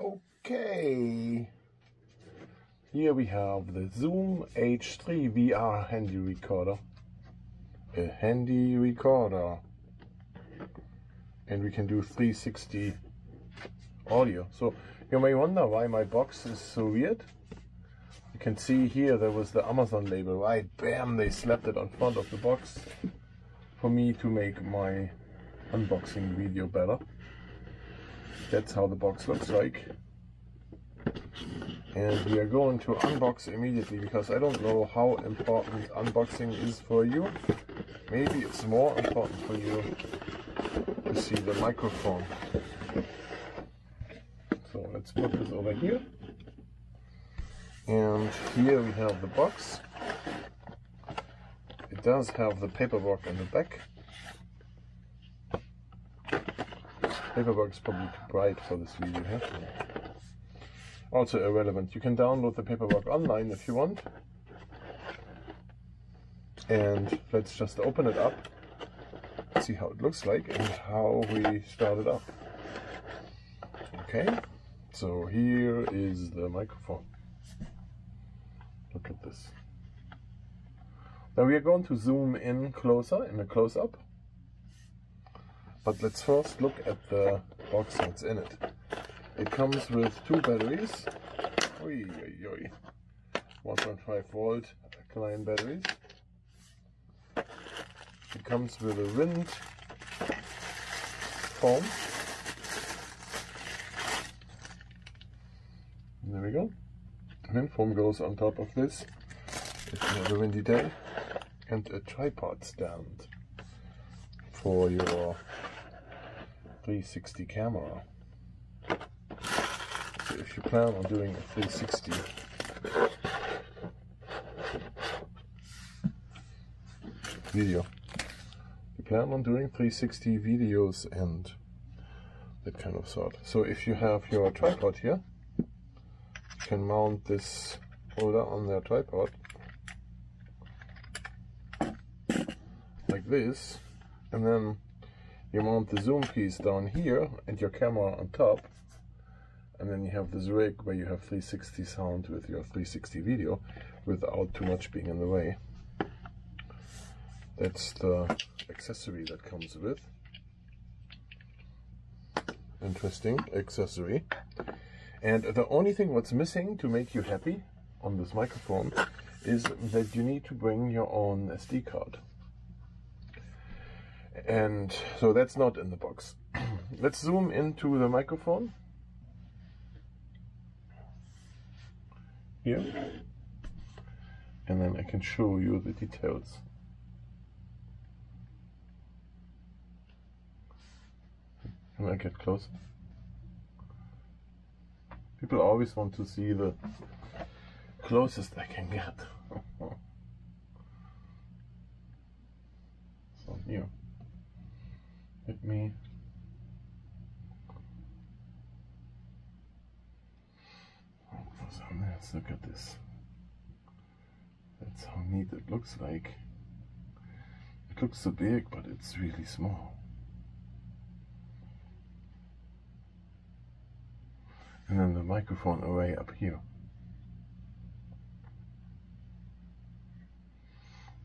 Okay, here we have the Zoom H3-VR handy recorder. A handy recorder. And we can do 360 audio. So you may wonder why my box is so weird. You can see here there was the Amazon label, right? Bam, they slapped it on front of the box for me to make my unboxing video better. That's how the box looks like. And we are going to unbox immediately because I don't know how important unboxing is for you. Maybe it's more important for you to see the microphone. So let's put this over here. And here we have the box. It does have the paperwork in the back. Paperwork is probably too bright for this video here. Also irrelevant. You can download the paperwork online if you want. And let's just open it up, see how it looks like and how we start it up. Okay, so here is the microphone. Look at this. Now we are going to zoom in closer in a close-up. But let's first look at the box that's in it. It comes with two batteries. 1.5 volt client batteries. It comes with a wind foam. There we go. Wind foam goes on top of this if you have a windy day. And a tripod stand for your 360 camera. So if you plan on doing a 360 video, you plan on doing 360 videos and that kind of sort. So if you have your tripod here, you can mount this holder on their tripod like this, and then you mount the zoom piece down here and your camera on top, and then you have this rig where you have 360 sound with your 360 video without too much being in the way. That's the accessory that comes with. Interesting accessory. And the only thing what's missing to make you happy on this microphone is that you need to bring your own SD card. And so that's not in the box. Let's zoom into the microphone. Here. And then I can show you the details. Can I get closer? People always want to see the closest I can get. So here. Let me let's look at this. That's how neat it looks like. It looks so big, but it's really small. And then the microphone array up here.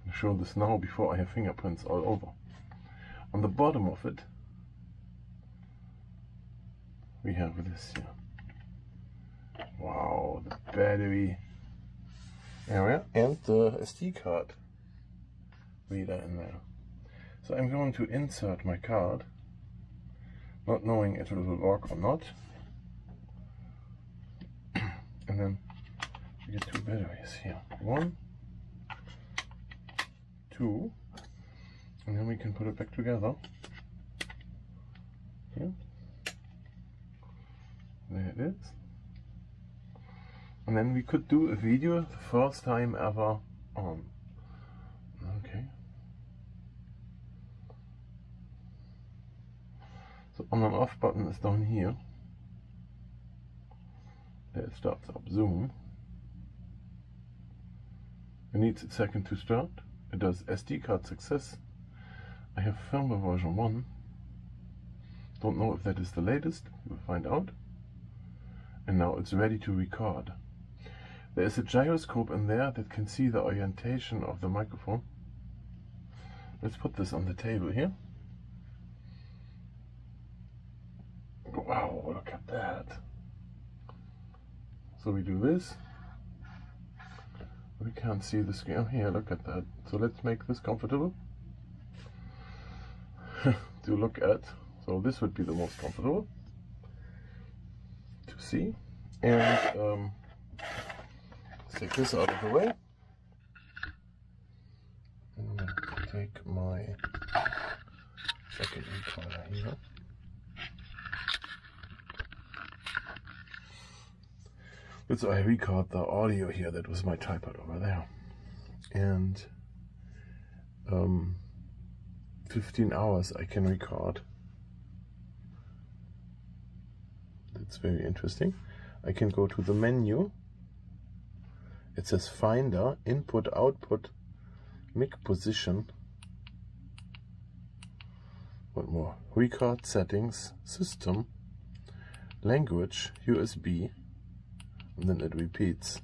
I'll show this now before I have fingerprints all over. On the bottom of it, we have this here. Wow, the battery area and the SD card reader in there. So I'm going to insert my card, not knowing if it will work or not. And then we get two batteries here. 1, 2. And then we can put it back together. Here. There it is. And then we could do a video the first time ever on. Okay. So on and off button is down here. There it starts up zoom. It needs a second to start. It does SD card success. I have firmware version 1. Don't know if that is the latest. We'll find out. And now it's ready to record. There is a gyroscope in there that can see the orientation of the microphone. Let's put this on the table here. Wow, look at that. So we do this. We can't see the screen. Oh, here, look at that. So let's make this comfortable to look at. So this would be the most comfortable to see. And let's take this out of the way. And take my second recorder here. So I record the audio here. That was my tripod over there. And 15 hours I can record. That's very interesting. I can go to the menu. It says Finder, Input, Output, Mic Position. What more? Record Settings, System, Language, USB. And then it repeats.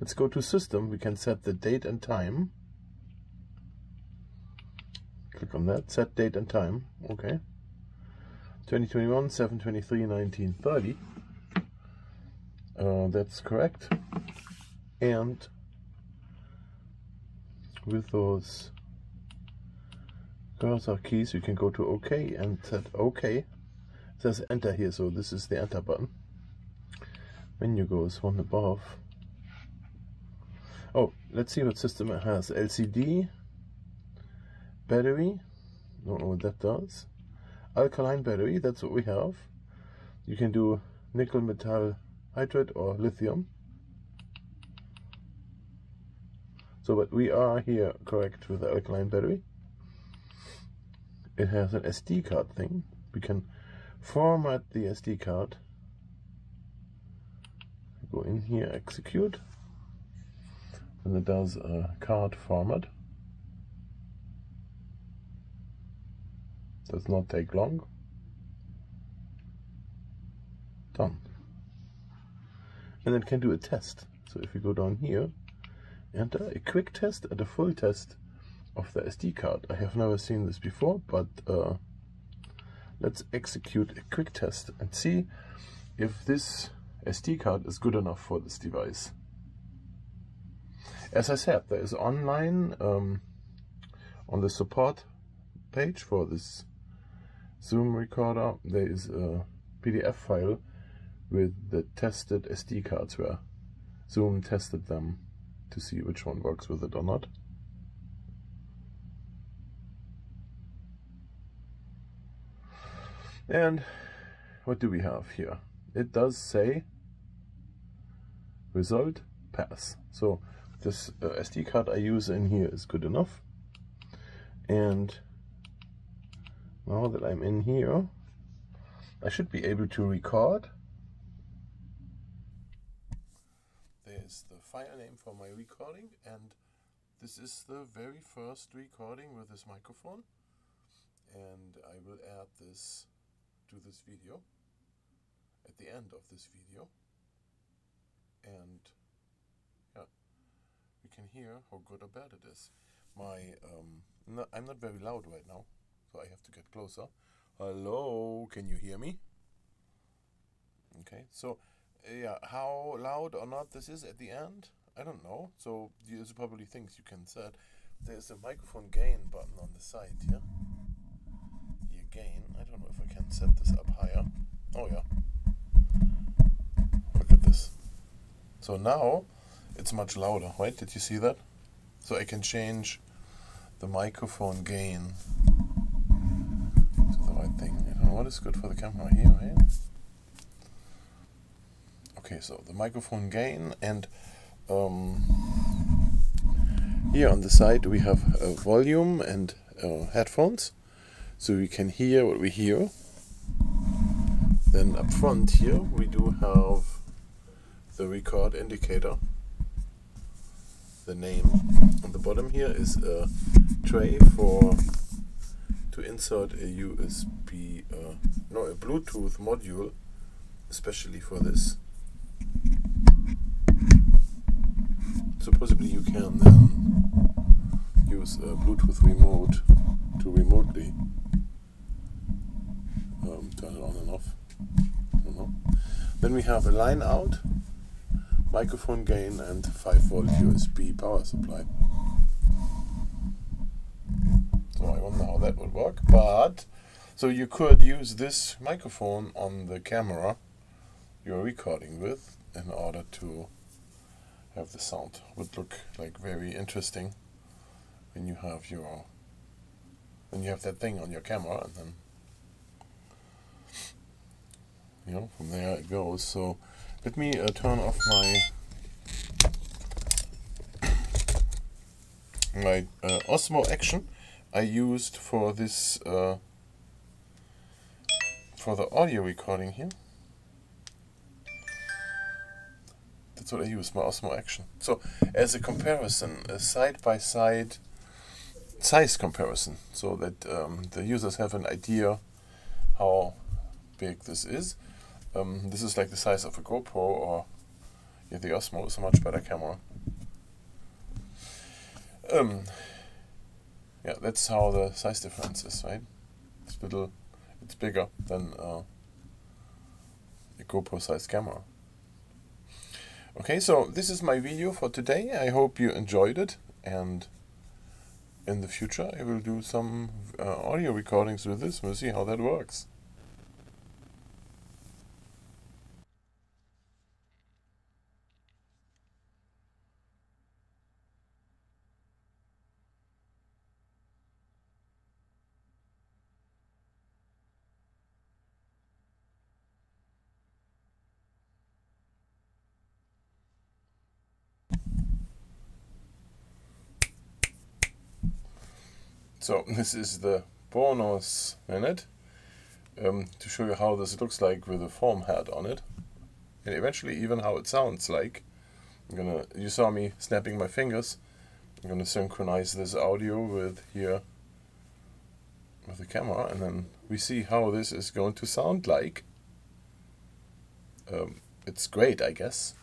Let's go to System. We can set the date and time. Click on that. Set date and time. Okay. 2021, 7/23/1930. That's correct. And with those cursor keys, you can go to OK and set OK. It says Enter here, so this is the Enter button. Menu goes one above. Oh, let's see what system it has. LCD, battery, don't know what that does. Alkaline battery, that's what we have. You can do nickel metal hydride or lithium. So, but we are here correct with the alkaline battery. It has an SD card thing. We can format the SD card. Go in here, execute, and it does a card format. Does not take long. Done. And it can do a test. So if you go down here, enter a quick test and a full test of the SD card. I have never seen this before, but let's execute a quick test and see if this SD card is good enough for this device. As I said, there is online on the support page for this Zoom recorder, there is a PDF file with the tested SD cards where Zoom tested them to see which one works with it or not. And what do we have here? It does say result pass. So this SD card I use in here is good enough. And now that I'm in here, I should be able to record. There's the file name for my recording, and this is the very first recording with this microphone. And I will add this to this video at the end of this video, and yeah, we can hear how good or bad it is. I'm not very loud right now, so I have to get closer. Hello, can you hear me? Okay, so yeah, how loud or not this is at the end, I don't know. So there's probably things you can set. There's a microphone gain button on the side here. Here, gain. I don't know if I can set this up higher. Oh yeah. Look at this. So now it's much louder, right? Did you see that? So I can change the microphone gain to the right thing. I don't know what is good for the camera here, right? Okay, so the microphone gain, and here on the side we have a volume and headphones, so we can hear what we hear. Then up front here we do have the record indicator. The name on the bottom here is a tray to insert a USB, a Bluetooth module especially for this. So possibly you can then use a Bluetooth remote to remotely turn it on and off. I don't know. Then we have a line out, microphone gain, and 5-volt USB power supply. So I wonder how that would work, but so you could use this microphone on the camera you're recording with in order to have the sound. Would look like very interesting when you have that thing on your camera, and then from there it goes. So let me turn off my Osmo Action I used for this for the audio recording here. That's what I use, my Osmo Action. So as a comparison, a side-by-side size comparison, so that the users have an idea how big this is. This is like the size of a GoPro, or the Osmo is a much better camera. Yeah, that's how the size difference is, right? It's bigger than a GoPro sized camera. Okay, so this is my video for today. I hope you enjoyed it, and in the future I will do some audio recordings with this. We'll see how that works. So this is the bonus minute to show you how this looks like with a foam head on it, and eventually even how it sounds like. You saw me snapping my fingers. I'm gonna synchronize this audio with the camera, and then we see how this is going to sound like. It's great, I guess.